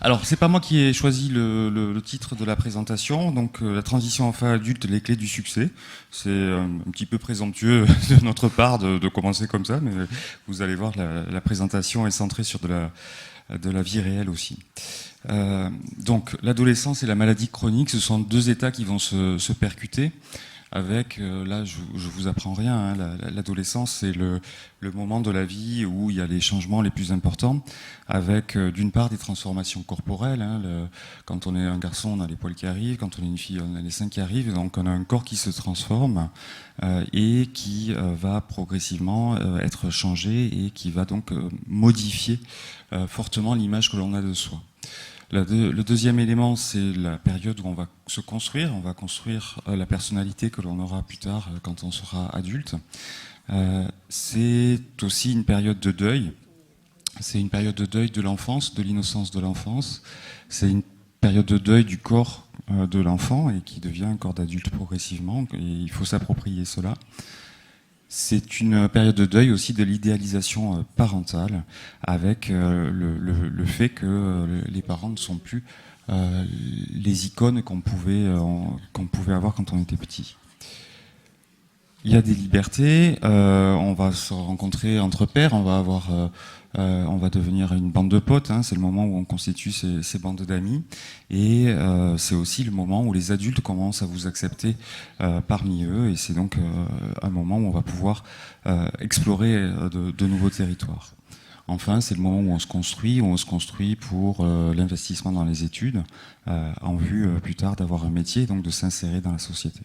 Alors, c'est pas moi qui ai choisi le titre de la présentation. Donc, la transition enfant adulte, les clés du succès. C'est un petit peu présomptueux de notre part de commencer comme ça, mais vous allez voir, la présentation est centrée sur de la vie réelle aussi. Donc, l'adolescence et la maladie chronique, ce sont deux états qui vont se percuter. Avec, là, je vous apprends rien, hein, l'adolescence, c'est le moment de la vie où il y a les changements les plus importants, avec d'une part des transformations corporelles. Hein, quand on est un garçon, on a les poils qui arrivent, quand on est une fille, on a les seins qui arrivent, donc on a un corps qui se transforme et qui va progressivement être changé et qui va donc modifier fortement l'image que l'on a de soi. Le deuxième élément, c'est la période où on va se construire. On va construire la personnalité que l'on aura plus tard quand on sera adulte. C'est aussi une période de deuil. C'est une période de deuil de l'enfance, de l'innocence de l'enfance. C'est une période de deuil du corps de l'enfant et qui devient un corps d'adulte progressivement. Et il faut s'approprier cela. C'est une période de deuil aussi de l'idéalisation parentale, avec le fait que les parents ne sont plus les icônes qu'on pouvait avoir quand on était petit. Il y a des libertés, on va se rencontrer entre pairs, on va devenir une bande de potes, hein, c'est le moment où on constitue ces bandes d'amis, et c'est aussi le moment où les adultes commencent à vous accepter parmi eux, et c'est donc un moment où on va pouvoir explorer de nouveaux territoires. Enfin, c'est le moment où on se construit pour l'investissement dans les études, en vue plus tard d'avoir un métier, donc de s'insérer dans la société.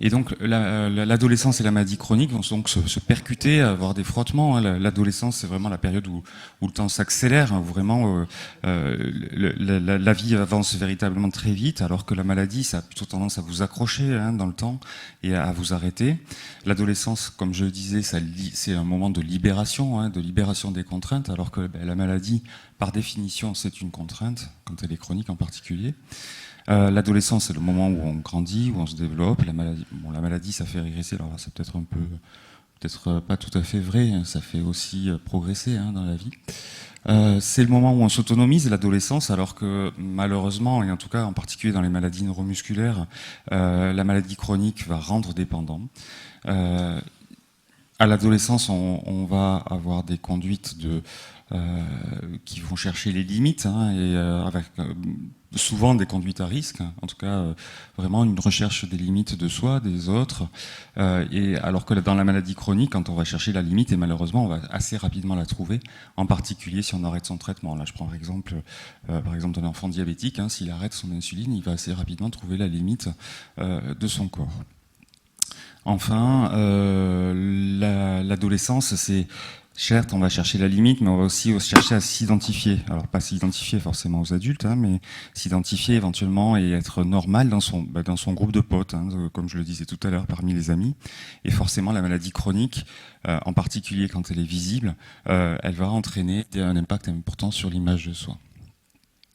Et donc l'adolescence et la maladie chronique vont donc se percuter, avoir des frottements. L'adolescence, c'est vraiment la période où le temps s'accélère, hein, où vraiment la vie avance véritablement très vite, alors que la maladie, ça a plutôt tendance à vous accrocher hein, dans le temps et à vous arrêter. L'adolescence, comme je le disais, c'est un moment de libération, hein, de libération des contraintes, alors que la maladie, par définition, c'est une contrainte, quand elle est chronique en particulier. L'adolescence, c'est le moment où on grandit, où on se développe. La maladie, ça fait régresser. Alors c'est peut-être pas tout à fait vrai. Hein, ça fait aussi progresser hein, dans la vie. C'est le moment où on s'autonomise, l'adolescence, alors que malheureusement, et en tout cas en particulier dans les maladies neuromusculaires, la maladie chronique va rendre dépendant. À l'adolescence, on va avoir des conduites qui vont chercher les limites, hein, et avec souvent des conduites à risque, en tout cas vraiment une recherche des limites de soi, des autres, et alors que dans la maladie chronique, quand on va chercher la limite, et malheureusement on va assez rapidement la trouver, en particulier si on arrête son traitement. Là je prends par exemple d'un enfant diabétique, hein, s'il arrête son insuline, il va assez rapidement trouver la limite de son corps. Enfin, l'adolescence, c'est certes, on va chercher la limite, mais on va aussi chercher à s'identifier. Alors pas s'identifier forcément aux adultes, hein, mais s'identifier éventuellement et être normal dans son groupe de potes, hein, comme je le disais tout à l'heure, parmi les amis. Et forcément, la maladie chronique, en particulier quand elle est visible, elle va entraîner un impact important sur l'image de soi.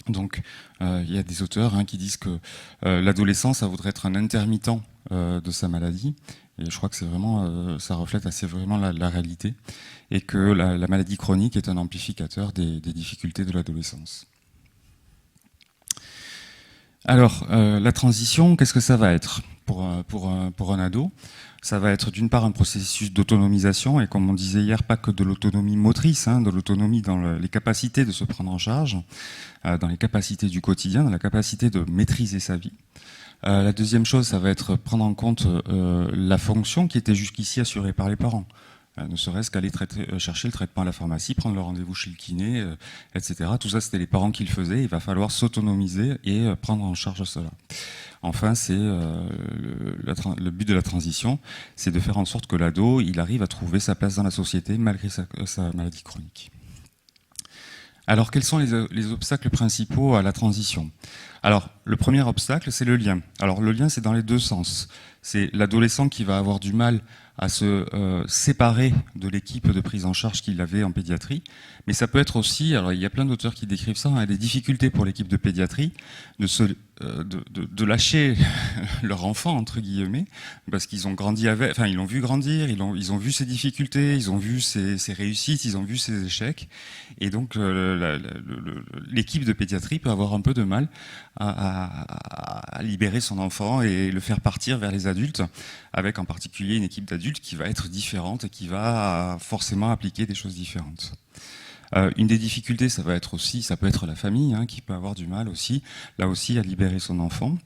Donc, il y a des auteurs hein, qui disent que l'adolescence, ça voudrait être un intermittent de sa maladie. Et je crois que c'est vraiment, ça reflète assez vraiment la réalité, et que la maladie chronique est un amplificateur des difficultés de l'adolescence. Alors, la transition, qu'est-ce que ça va être pour un ado? Ça va être d'une part un processus d'autonomisation, et comme on disait hier, pas que de l'autonomie motrice, hein, de l'autonomie dans les capacités de se prendre en charge, dans les capacités du quotidien, dans la capacité de maîtriser sa vie. La deuxième chose, ça va être prendre en compte la fonction qui était jusqu'ici assurée par les parents. Ne serait-ce qu'aller chercher le traitement à la pharmacie, prendre le rendez-vous chez le kiné, etc. Tout ça, c'était les parents qui le faisaient. Il va falloir s'autonomiser et prendre en charge cela. Enfin, c'est le but de la transition, c'est de faire en sorte que l'ado, il arrive à trouver sa place dans la société malgré sa maladie chronique. Alors, quels sont les obstacles principaux à la transition? Alors, le premier obstacle, c'est le lien. Alors le lien, c'est dans les deux sens. C'est l'adolescent qui va avoir du mal à se séparer de l'équipe de prise en charge qu'il avait en pédiatrie. Mais ça peut être aussi, alors il y a plein d'auteurs qui décrivent ça, hein, des difficultés pour l'équipe de pédiatrie de lâcher leur enfant, entre guillemets, parce qu'ils ont grandi avec, enfin ils l'ont vu grandir, ils ont vu ses difficultés, ils ont vu ses réussites, ils ont vu ses échecs. Et donc l'équipe de pédiatrie peut avoir un peu de mal à libérer son enfant et le faire partir vers les adultes, avec en particulier une équipe d'adultes qui va être différente et qui va forcément appliquer des choses différentes. Une des difficultés, ça peut être la famille, hein, qui peut avoir du mal aussi, là aussi, à libérer son enfant.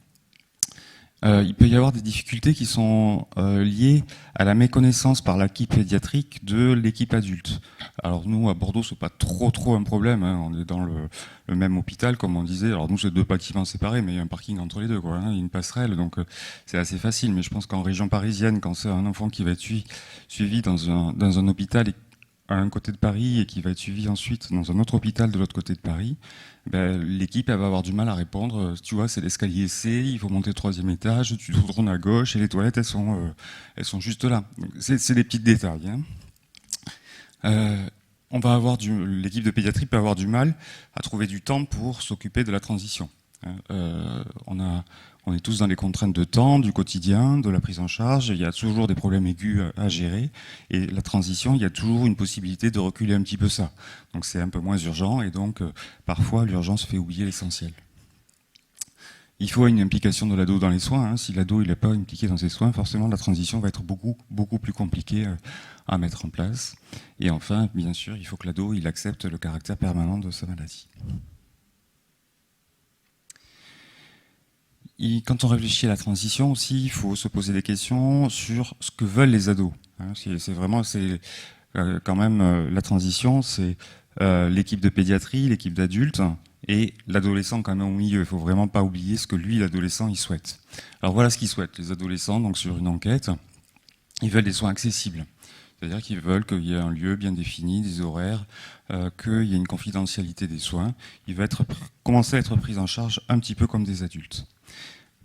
Il peut y avoir des difficultés qui sont liées à la méconnaissance par l'équipe pédiatrique de l'équipe adulte. Alors nous, à Bordeaux, c'est pas trop un problème, hein. On est dans le même hôpital, comme on disait. Alors nous, c'est 2 bâtiments séparés, mais il y a un parking entre les deux, quoi, hein. Il y a une passerelle, donc c'est assez facile. Mais je pense qu'en région parisienne, quand c'est un enfant qui va être suivi dans un hôpital à un côté de Paris et qui va être suivi ensuite dans un autre hôpital de l'autre côté de Paris, ben, l'équipe elle va avoir du mal à répondre. Tu vois, c'est l'escalier C, il faut monter au 3e étage, tu te tournes à gauche et les toilettes elles sont juste là. C'est des petits détails, hein. L'équipe de pédiatrie peut avoir du mal à trouver du temps pour s'occuper de la transition. On est tous dans les contraintes de temps, du quotidien, de la prise en charge. Il y a toujours des problèmes aigus à gérer. Et la transition, il y a toujours une possibilité de reculer un petit peu ça. Donc c'est un peu moins urgent et donc parfois l'urgence fait oublier l'essentiel. Il faut une implication de l'ado dans les soins, hein. Si l'ado n'est pas impliqué dans ses soins, forcément la transition va être beaucoup plus compliquée à mettre en place. Et enfin, bien sûr, il faut que l'ado il accepte le caractère permanent de sa maladie. Quand on réfléchit à la transition aussi, il faut se poser des questions sur ce que veulent les ados. Quand même la transition, c'est l'équipe de pédiatrie, l'équipe d'adultes et l'adolescent quand même au milieu. Il faut vraiment pas oublier ce que lui, l'adolescent, il souhaite. Alors voilà ce qu'ils souhaitent, les adolescents. Donc sur une enquête, ils veulent des soins accessibles. C'est-à-dire qu'ils veulent qu'il y ait un lieu bien défini, des horaires, qu'il y ait une confidentialité des soins. Ils veulent commencer à être pris en charge un petit peu comme des adultes.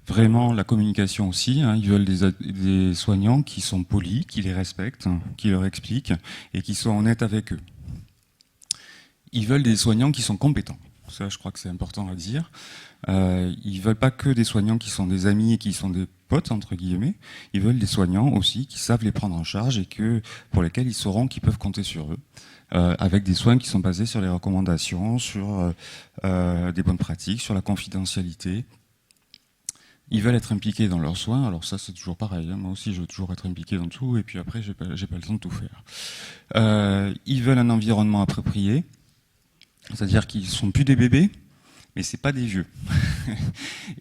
Vraiment la communication aussi, hein, ils veulent des soignants qui sont polis, qui les respectent, qui leur expliquent et qui soient honnêtes avec eux. Ils veulent des soignants qui sont compétents. Ça, je crois que c'est important à dire. Ils veulent pas que des soignants qui sont des amis et qui sont des potes, entre guillemets. Ils veulent des soignants aussi qui savent les prendre en charge et pour lesquels ils sauront qu'ils peuvent compter sur eux. Avec des soins qui sont basés sur les recommandations, sur des bonnes pratiques, sur la confidentialité. Ils veulent être impliqués dans leurs soins, alors ça c'est toujours pareil, hein. Moi aussi je veux toujours être impliqué dans tout, et puis après j'ai pas le temps de tout faire. Ils veulent un environnement approprié, c'est-à-dire qu'ils sont plus des bébés, mais c'est pas des vieux.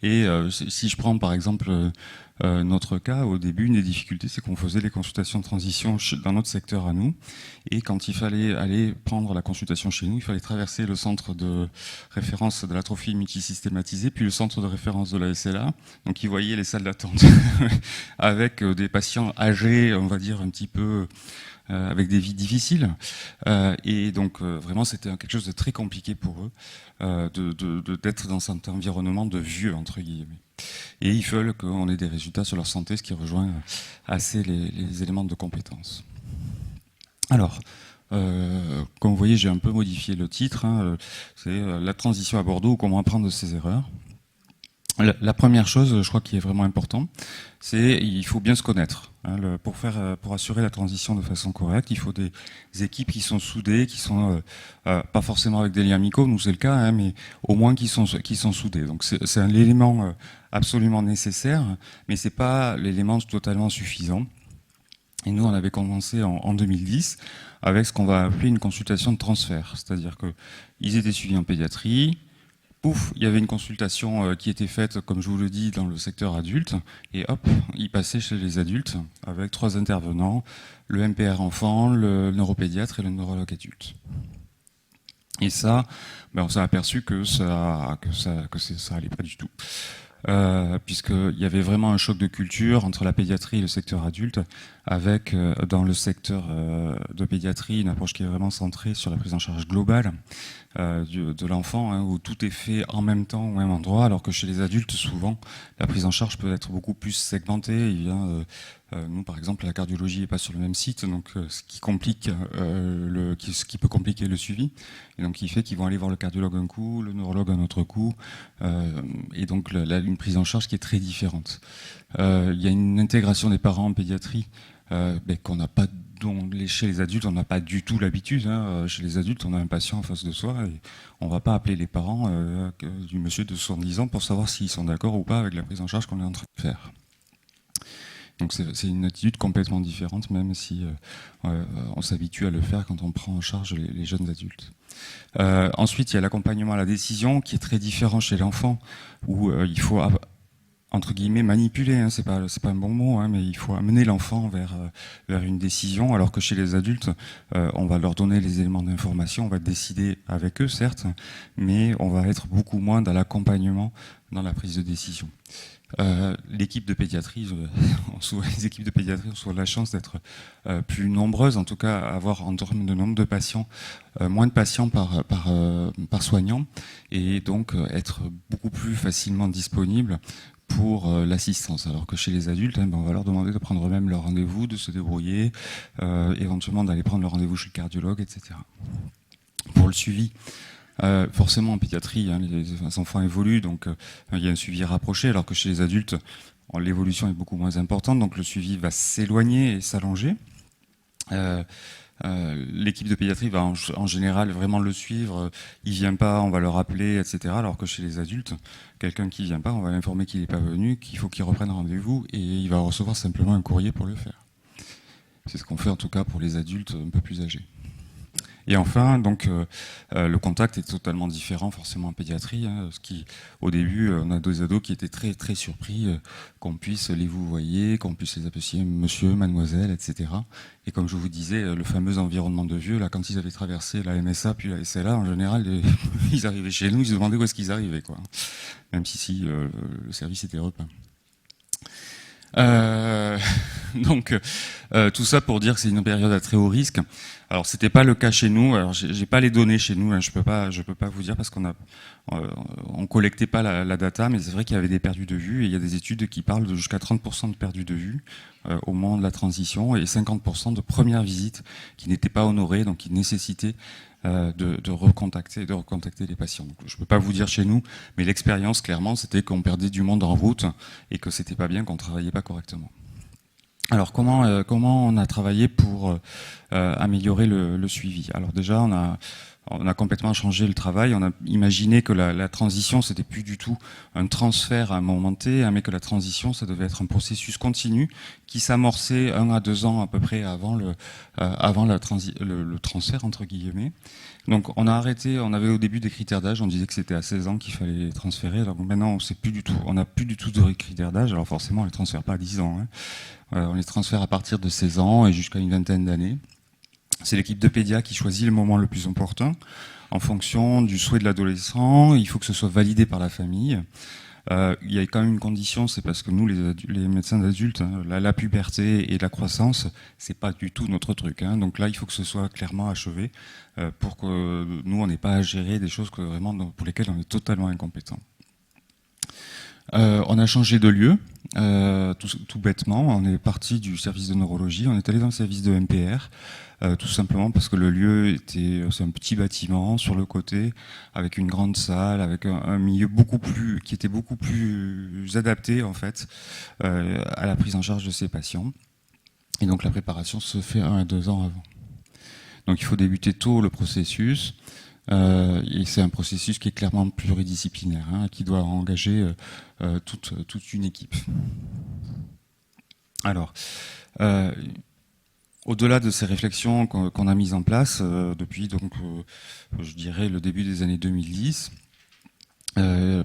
Et si je prends par exemple notre cas, au début, une des difficultés, c'est qu'on faisait les consultations de transition dans notre secteur à nous, et quand il fallait aller prendre la consultation chez nous, il fallait traverser le centre de référence de l'atrophie multisystématisée, puis le centre de référence de la SLA, donc ils voyaient les salles d'attente avec des patients âgés, on va dire un petit peu avec des vies difficiles, et donc vraiment c'était quelque chose de très compliqué pour eux d'être dans cet environnement de vieux entre guillemets. Et ils veulent qu'on ait des résultats sur leur santé, ce qui rejoint assez les éléments de compétences. Alors, comme vous voyez, j'ai un peu modifié le titre, hein, c'est la transition à Bordeaux, comment apprendre de ses erreurs. La première chose, je crois, qui est vraiment important, c'est il faut bien se connaître. Hein, pour assurer la transition de façon correcte, il faut des équipes qui sont soudées, qui sont pas forcément avec des liens amicaux, nous c'est le cas, hein, mais au moins qui sont soudées. Donc c'est un élément absolument nécessaire, mais c'est pas l'élément totalement suffisant. Et nous, on avait commencé en 2010 avec ce qu'on va appeler une consultation de transfert, c'est-à-dire que ils étaient suivis en pédiatrie. Pouf, il y avait une consultation qui était faite, comme je vous le dis, dans le secteur adulte, et hop, ils passaient chez les adultes avec 3 intervenants, le MPR enfant, le neuropédiatre et le neurologue adulte. Et ça, on s'est aperçu que ça allait pas du tout. Puisqu'il y avait vraiment un choc de culture entre la pédiatrie et le secteur adulte, avec dans le secteur de pédiatrie une approche qui est vraiment centrée sur la prise en charge globale, de l'enfant, où tout est fait en même temps au même endroit, alors que chez les adultes, souvent, la prise en charge peut être beaucoup plus segmentée. Nous, par exemple, la cardiologie n'est pas sur le même site, donc ce qui complique, ce qui peut compliquer le suivi, et donc qui fait qu'ils vont aller voir le cardiologue un coup, le neurologue un autre coup, et donc une prise en charge qui est très différente. Il y a une intégration des parents en pédiatrie qu'on n'a pas, chez les adultes, on n'a pas du tout l'habitude. Chez les adultes, on a un patient en face de soi et on ne va pas appeler les parents du monsieur de 70 ans pour savoir s'ils sont d'accord ou pas avec la prise en charge qu'on est en train de faire. Donc c'est une attitude complètement différente, même si on s'habitue à le faire quand on prend en charge les jeunes adultes. Ensuite, il y a l'accompagnement à la décision qui est très différent chez l'enfant, où il faut entre guillemets manipuler, c'est pas un bon mot, mais il faut amener l'enfant vers une décision, alors que chez les adultes, on va leur donner les éléments d'information, on va décider avec eux, certes, mais on va être beaucoup moins dans l'accompagnement, dans la prise de décision. L'équipe de pédiatrie, les équipes de pédiatrie ont souvent la chance d'être plus nombreuses, en tout cas avoir en termes de nombre de patients, moins de patients par soignant, et donc être beaucoup plus facilement disponible pour l'assistance. Alors que chez les adultes, on va leur demander de prendre eux-mêmes leur rendez-vous, de se débrouiller, éventuellement d'aller prendre leur rendez-vous chez le cardiologue, etc. Pour le suivi, forcément en pédiatrie, les enfants évoluent, donc il y a un suivi rapproché, alors que chez les adultes, l'évolution est beaucoup moins importante, donc le suivi va s'éloigner et s'allonger. L'équipe de pédiatrie va en général vraiment le suivre, il vient pas, on va le rappeler, etc. Alors que chez les adultes, quelqu'un qui vient pas, on va l'informer qu'il n'est pas venu, qu'il faut qu'il reprenne rendez-vous, et il va recevoir simplement un courrier pour le faire. C'est ce qu'on fait en tout cas pour les adultes un peu plus âgés. Et enfin, donc, le contact est totalement différent forcément en pédiatrie. Au début, on a des ados qui étaient très très surpris qu'on puisse les vouvoyer, qu'on puisse les appeler monsieur, mademoiselle, etc. Et comme je vous disais, le fameux environnement de vieux, là, quand ils avaient traversé la MSA puis la SLA, en général, ils arrivaient chez nous, ils se demandaient où est-ce qu'ils arrivaient, quoi. Même si le service était repeint. Donc tout ça pour dire que c'est une période à très haut risque. Alors c'était pas le cas chez nous. Alors j'ai pas les données chez nous. Je peux pas vous dire parce on collectait pas la data, mais c'est vrai qu'il y avait des perdus de vue et il y a des études qui parlent de jusqu'à 30% de perdus de vue au moment de la transition et 50% de premières visites qui n'étaient pas honorées, donc qui nécessitaient de recontacter les patients. Donc, je ne peux pas vous dire chez nous, mais l'expérience, clairement, c'était qu'on perdait du monde en route et que c'était pas bien, qu'on travaillait pas correctement. Alors, comment on a travaillé pour améliorer le suivi? Alors déjà, on a complètement changé le travail. On a imaginé que la transition, c'était plus du tout un transfert à un moment T, mais que la transition, ça devait être un processus continu qui s'amorçait 1 à 2 ans à peu près avant le transfert, entre guillemets. Donc on a arrêté, on avait au début des critères d'âge, on disait que c'était à 16 ans qu'il fallait les transférer. Alors maintenant, on n'a plus du tout de critères d'âge. Alors forcément, on les transfère pas à 10 ans. On les transfère à partir de 16 ans et jusqu'à une vingtaine d'années. C'est l'équipe de pédia qui choisit le moment le plus important en fonction du souhait de l'adolescent. Il faut que ce soit validé par la famille. Il y a quand même une condition, c'est parce que nous, les médecins d'adultes, la puberté et la croissance, c'est pas du tout notre truc. Donc là, il faut que ce soit clairement achevé pour que nous, on n'ait pas à gérer des choses pour lesquelles on est totalement incompétent. On a changé de lieu, tout bêtement. On est parti du service de neurologie, on est allé dans le service de MPR, tout simplement parce que le lieu c'est un petit bâtiment sur le côté, avec une grande salle, avec un milieu qui était beaucoup plus adapté en fait à la prise en charge de ces patients. Et donc la préparation se fait 1 à 2 ans avant. Donc il faut débuter tôt le processus. Et c'est un processus qui est clairement pluridisciplinaire, qui doit engager toute une équipe. Alors, au-delà de ces réflexions qu'on a mises en place depuis, donc, je dirais, le début des années 2010,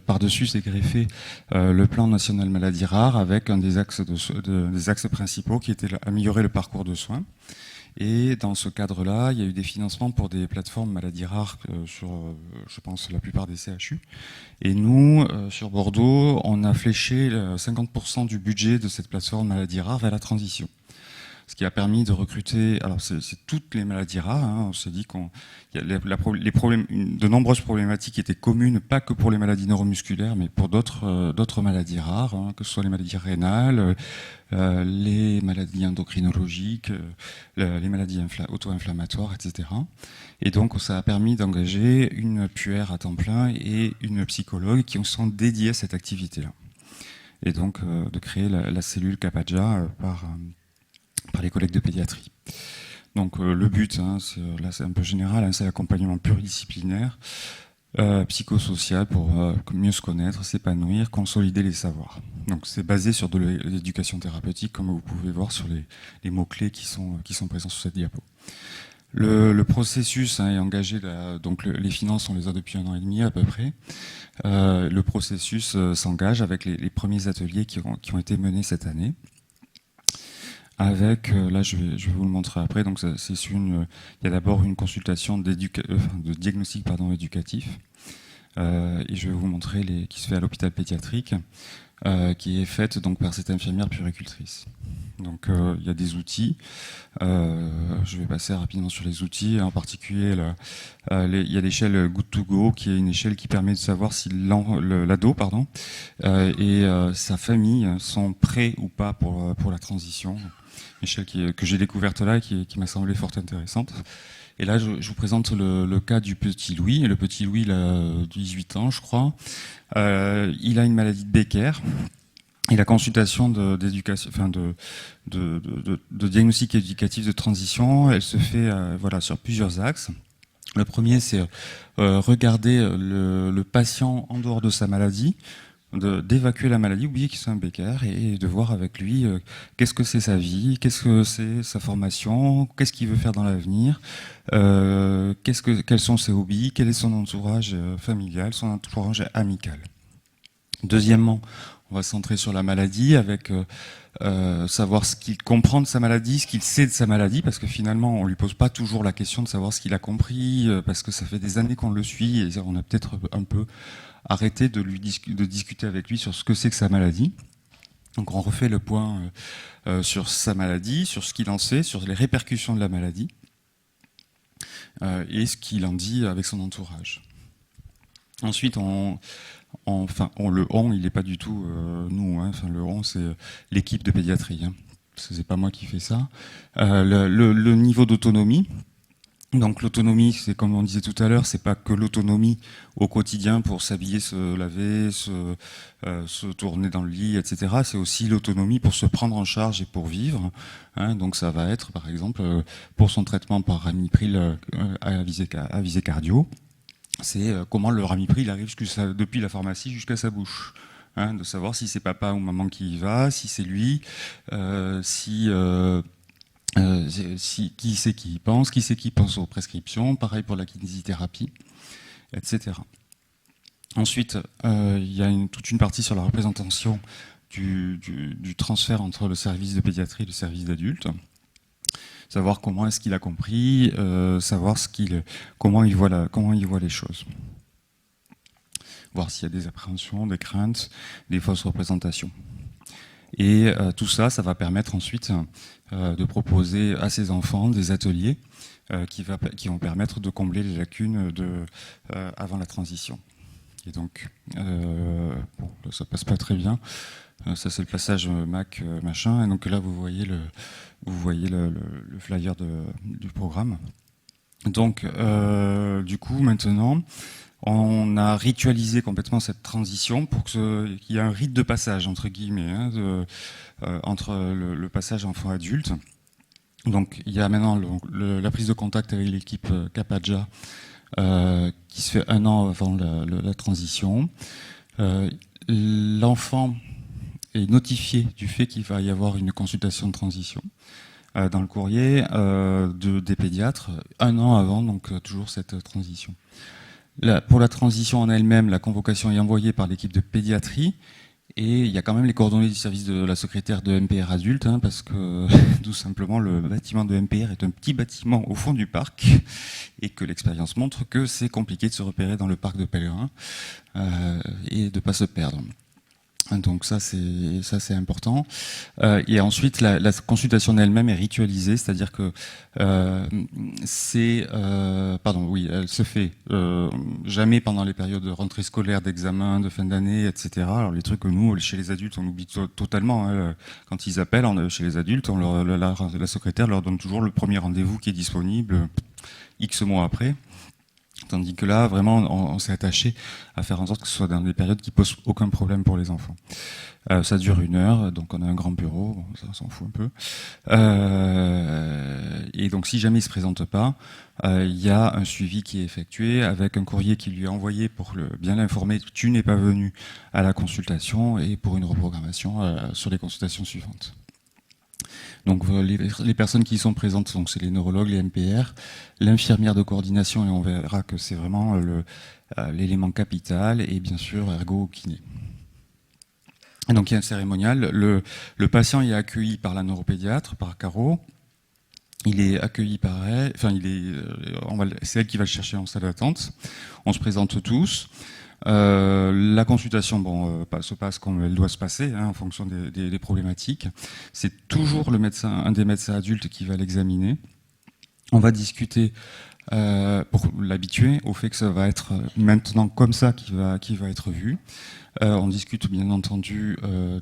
par-dessus s'est greffé le plan national maladies rares avec un des axes principaux qui était améliorer le parcours de soins. Et dans ce cadre-là, il y a eu des financements pour des plateformes maladies rares sur, je pense, la plupart des CHU. Et nous, sur Bordeaux, on a fléché 50% du budget de cette plateforme maladies rares vers la transition. ce qui a permis de recruter. Alors c'est toutes les maladies rares. On s'est dit qu'il y a les problèmes, de nombreuses problématiques étaient communes, pas que pour les maladies neuromusculaires, mais pour d'autres maladies rares, que ce soit les maladies rénales, les maladies endocrinologiques, les maladies auto-inflammatoires, etc. Et donc ça a permis d'engager une puère à temps plein et une psychologue qui sont dédiés à cette activité-là. Et donc de créer la cellule CAPADJA par les collègues de pédiatrie. Donc le but, là c'est un peu général, c'est l'accompagnement pluridisciplinaire, psychosocial pour mieux se connaître, s'épanouir, consolider les savoirs. Donc c'est basé sur de l'éducation thérapeutique, comme vous pouvez voir sur les mots-clés qui sont présents sur cette diapo. Le processus est engagé, donc les finances, on les a depuis 1 an et demi à peu près. Le processus s'engage avec les premiers ateliers qui ont été menés cette année. Avec, là je vais vous le montrer après, donc il y a d'abord une consultation de diagnostic éducatif, et je vais vous montrer qui se fait à l'hôpital pédiatrique, qui est faite donc par cette infirmière puéricultrice. Donc il y a des outils, je vais passer rapidement sur les outils, en particulier il y a l'échelle Good to Go, qui est une échelle qui permet de savoir si l'ado et sa famille sont prêts ou pas pour la transition. Échelle que j'ai découverte là, qui m'a semblé fort intéressante. Et là, je vous présente le cas du petit Louis. Et le petit Louis, il a 18 ans, je crois. Il a une maladie de Becker. Et la consultation d'éducation, de diagnostic éducatif de transition, elle se fait sur plusieurs axes. Le premier, c'est regarder le patient en dehors de sa maladie, d'évacuer la maladie, oublier qu'il soit un Becker, et de voir avec lui qu'est-ce que c'est sa vie, qu'est-ce que c'est sa formation, qu'est-ce qu'il veut faire dans l'avenir, quels sont ses hobbies, quel est son entourage familial, son entourage amical. Deuxièmement, on va se centrer sur la maladie avec savoir ce qu'il comprend de sa maladie, ce qu'il sait de sa maladie, parce que finalement on lui pose pas toujours la question de savoir ce qu'il a compris, parce que ça fait des années qu'on le suit et on a peut-être un peu arrêté de discuter avec lui sur ce que c'est que sa maladie. Donc on refait le point sur sa maladie, sur ce qu'il en sait, sur les répercussions de la maladie et ce qu'il en dit avec son entourage. Ensuite, le on, il n'est pas du tout nous. Le on, c'est l'équipe de pédiatrie. C'est pas moi qui fais ça. Le niveau d'autonomie. Donc l'autonomie, c'est comme on disait tout à l'heure, c'est pas que l'autonomie au quotidien pour s'habiller, se laver, se tourner dans le lit, etc. C'est aussi l'autonomie pour se prendre en charge et pour vivre. Donc ça va être, par exemple, pour son traitement par ramipril à visée cardio, c'est comment le ramipril arrive depuis la pharmacie jusqu'à sa bouche. De savoir si c'est papa ou maman qui y va, si c'est lui, qui c'est qui y pense, qui c'est qui pense aux prescriptions, pareil pour la kinésithérapie, etc. Ensuite, il y a toute une partie sur la représentation du transfert entre le service de pédiatrie et le service d'adulte. Savoir comment est-ce qu'il a compris, savoir comment il voit les choses. Voir s'il y a des appréhensions, des craintes, des fausses représentations. Et tout ça, ça va permettre ensuite de proposer à ces enfants des ateliers qui vont permettre de combler les lacunes avant la transition. Et donc, ça passe pas très bien. Ça, c'est le passage Mac machin. Et donc là, vous voyez le flyer du programme. Donc, du coup, maintenant, on a ritualisé complètement cette transition pour qu'il y ait un rite de passage, entre guillemets, entre le passage enfant-adulte. Donc, il y a maintenant la prise de contact avec l'équipe CAPADJA qui se fait 1 an avant la transition. L'enfant est notifié du fait qu'il va y avoir une consultation de transition dans le courrier des pédiatres 1 an avant, donc toujours cette transition. Pour la transition en elle-même, la convocation est envoyée par l'équipe de pédiatrie et il y a quand même les coordonnées du service de la secrétaire de MPR adulte, parce que tout simplement le bâtiment de MPR est un petit bâtiment au fond du parc et que l'expérience montre que c'est compliqué de se repérer dans le parc de pèlerins et de ne pas se perdre. Donc ça c'est important. Et ensuite la consultation elle-même est ritualisée, c'est-à-dire que elle se fait jamais pendant les périodes de rentrée scolaire, d'examen, de fin d'année, etc. Alors les trucs que nous chez les adultes on oublie totalement. Hein. Quand ils appellent chez les adultes, la secrétaire leur donne toujours le premier rendez-vous qui est disponible X mois après. Tandis que là, vraiment, on s'est attaché à faire en sorte que ce soit dans des périodes qui posent aucun problème pour les enfants. Ça dure 1 heure, donc on a un grand bureau, bon, ça on s'en fout un peu. Et donc si jamais il se présente pas, il y a un suivi qui est effectué avec un courrier qui lui est envoyé pour bien l'informer que tu n'es pas venu à la consultation et pour une reprogrammation sur les consultations suivantes. Donc les personnes qui y sont présentes, c'est les neurologues, les MPR, l'infirmière de coordination, et on verra que c'est vraiment l'élément capital, et bien sûr ergo ou kiné. Et donc il y a un cérémonial. Le patient est accueilli par la neuropédiatre, par Caro. Il est accueilli par elle, c'est elle qui va le chercher en salle d'attente. On se présente tous. La consultation se passe comme elle doit se passer, hein, en fonction des problématiques. C'est toujours un des médecins adultes qui va l'examiner. On va discuter pour l'habituer au fait que ça va être maintenant comme ça qui va être vu. On discute bien entendu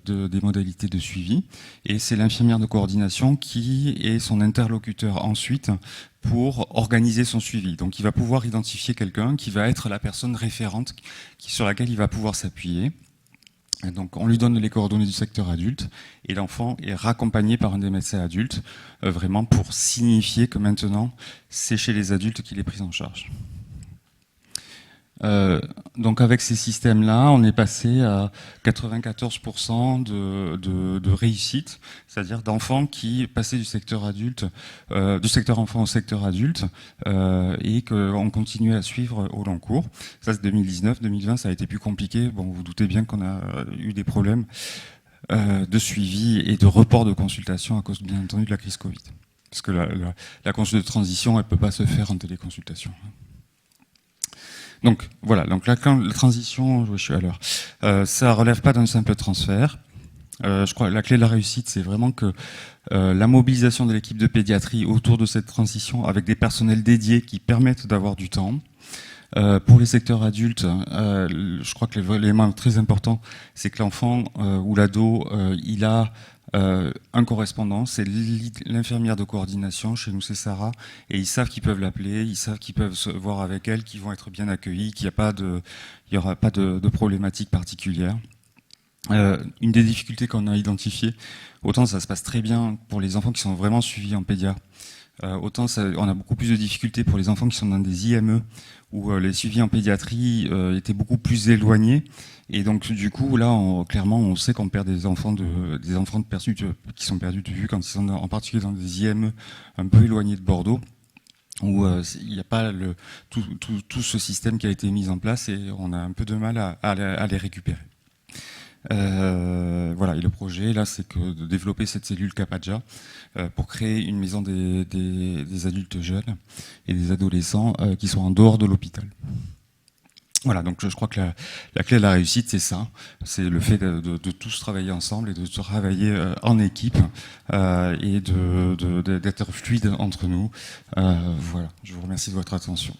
des modalités de suivi, et c'est l'infirmière de coordination qui est son interlocuteur ensuite pour organiser son suivi. Donc il va pouvoir identifier quelqu'un qui va être la personne référente sur laquelle il va pouvoir s'appuyer. Donc on lui donne les coordonnées du secteur adulte, et l'enfant est raccompagné par un des médecins adultes, vraiment pour signifier que maintenant c'est chez les adultes qu'il est pris en charge. Donc avec ces systèmes-là, on est passé à 94% de réussite, c'est-à-dire d'enfants qui passaient du secteur adulte, du secteur enfant au secteur adulte, et qu'on continuait à suivre au long cours. Ça c'est 2019, 2020 ça a été plus compliqué. Bon, vous vous doutez bien qu'on a eu des problèmes de suivi et de report de consultation à cause bien entendu de la crise Covid. Parce que la consulte de transition, elle peut pas se faire en téléconsultation. Donc voilà, donc la transition, je suis à l'heure. Ça relève pas d'un simple transfert. Je crois que la clé de la réussite, c'est vraiment que la mobilisation de l'équipe de pédiatrie autour de cette transition, avec des personnels dédiés qui permettent d'avoir du temps. Pour les secteurs adultes, je crois que l'élément très important, c'est que l'enfant ou l'ado, il a un correspondant, c'est l'infirmière de coordination, chez nous c'est Sarah, et ils savent qu'ils peuvent l'appeler, ils savent qu'ils peuvent se voir avec elle, qu'ils vont être bien accueillis, qu'il n'y aura pas de problématique particulière. Une des difficultés qu'on a identifiées, autant ça se passe très bien pour les enfants qui sont vraiment suivis en pédia, autant on a beaucoup plus de difficultés pour les enfants qui sont dans des IME, où les suivis en pédiatrie étaient beaucoup plus éloignés. Et donc du coup là, clairement, on sait qu'on perd des enfants qui sont perdus de vue quand ils sont en particulier dans des IME un peu éloignés de Bordeaux, où il n'y a pas tout ce système qui a été mis en place, et on a un peu de mal à les récupérer. Voilà, et le projet là, c'est de développer cette cellule Capadja pour créer une maison des adultes jeunes et des adolescents qui sont en dehors de l'hôpital. Voilà, donc je crois que la clé de la réussite, c'est ça, c'est le fait de tous travailler ensemble et de travailler en équipe et d'être fluide entre nous. Voilà, je vous remercie de votre attention.